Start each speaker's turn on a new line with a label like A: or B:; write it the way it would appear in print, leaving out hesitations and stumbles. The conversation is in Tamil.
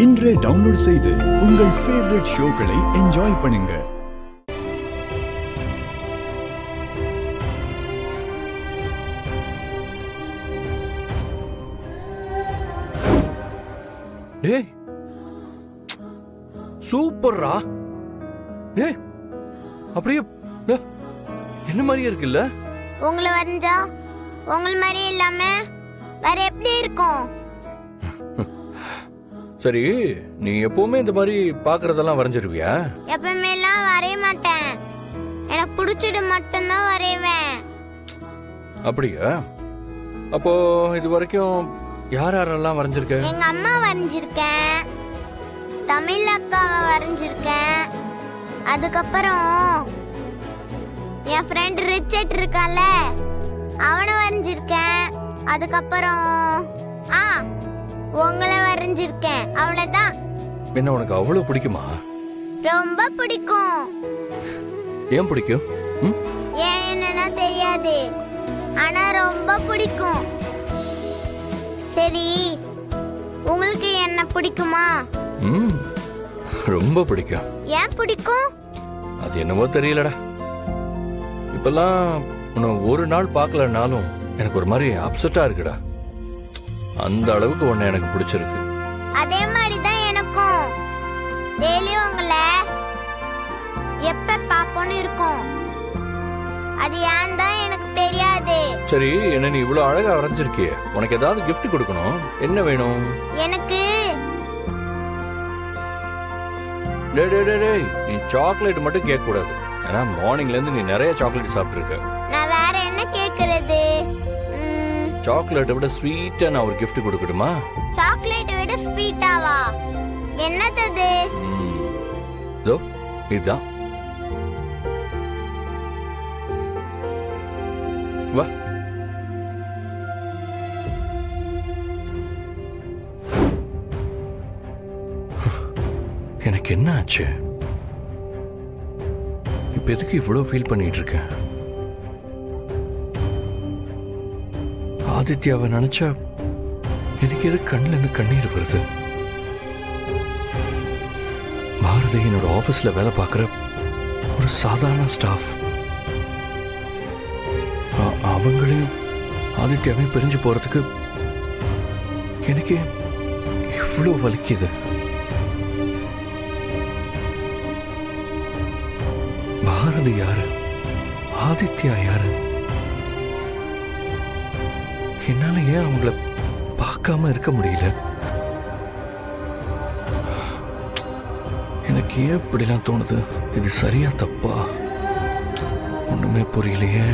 A: இன்றே டவுன்லோட் செய்து உங்கள் ஃபேவரட் ஷோக்களை என்ஜாய் பண்ணுங்க.
B: ஏய் சூப்பர்ரா. ஏய் அப்படியே என்ன மாதிரியே இருக்குல்ல?
C: உங்களை வரைஞ்சா உங்களை மாதிரி இல்லாம வேற எப்படி இருக்கும்?
B: சரி, நீ எப்பவுமே இந்த மாதிரி பாக்குறதெல்லாம் வரைஞ்சிருவியா?
C: எப்பவுமே எல்லாம் வரைய மாட்டேன், எனக்கு பிடிச்சது மட்டும்தான் வரைவேன்.
B: அப்படியா? அப்போ இது வரைக்கும் யார் யாரெல்லாம் வரைஞ்சிருக்க?
C: எங்க அம்மா வரைஞ்சிருக்கேன், தமிழ் அக்காவை வரைஞ்சிருக்கேன், அதுக்கப்புறம் என் ஃப்ரெண்ட் ரிச்சர்ட் இருக்கால அவனை வரைஞ்சிருக்கேன், அதுக்கப்புறம் உங்களை வரைஞ்சிருக்கேன். அவ்வளவுதான்.
B: என்ன உனக்கு அவ்வளவு பிடிக்குமா?
C: ரொம்ப பிடிக்கும்.
B: ஏன் பிடிக்கும்?
C: ஏன் என்னன்னா தெரியாது, ஆனா ரொம்ப பிடிக்கும். சரி, உங்களுக்கு என்ன பிடிக்குமா?
B: ரொம்ப பிடிக்கும்.
C: ஏன் பிடிக்கும்?
B: அது என்னவோ தெரியலடா. இப்பெல்லாம் உன்னை ஒரு நாள் பார்க்கலனாலும் எனக்கு ஒரு மாதிரி அப்செட்டா இருக்குடா. அந்த அளவுக்கு உன்னை எனக்கு பிடிச்சிருக்கு.
C: அதே மாதிரி தான் எனக்கும். டெய்லி உங்களை எப்ப பாப்போன்னு இருக்கும். அது ஏன் தான் எனக்கு தெரியாது.
B: சரி, என்ன நீ இவ்வளவு அழகா வரைஞ்சிருக்கியே, உனக்கு ஏதாவது கிஃப்ட் கொடுக்கணும். என்ன வேணும்?
C: எனக்கு
B: நீ சாக்லேட் மட்டும் கேட்க கூடாது. ஏன்னா மார்னிங்ல இருந்து நீ நிறைய சாக்லேட் சாப்பிட்டு இருக்க.
C: நான் வேற என்ன கேக்குறது?
B: சாக்லேட்டை விட ஸ்வீட்டா நான் ஒரு கிஃப்ட் கொடுக்கட்டுமா?
C: சாக்லேட்டை விட ஸ்வீட்டாவா? என்னது?
B: இதோ இதுதான். வா. எனக்கு என்ன ஆச்சு? இப்ப எதுக்கு இவ்வளவு ஃபீல் பண்ணிட்டு இருக்கேன்? ஆதித்யாவை நினைச்சா எனக்கு எது கண்ணுல இருந்து கண்ணீர் வருது. பாரதி என்னோட ஆபீஸ்ல வேலை பார்க்கிற ஒரு சாதாரண ஸ்டாஃப். அவங்களையும் ஆதித்யாவையும் பிரிஞ்சு போறதுக்கு எனக்கு இவ்வளவு வலிக்குது. பாரதி யாரு? ஆதித்யா யாரு? என்னால ஏன் அவங்கள பார்க்காம இருக்க முடியல? எனக்கு ஏன் இப்படிலாம் தோணுது? இது சரியா தப்பா? ஒண்ணுமே புரியலையே.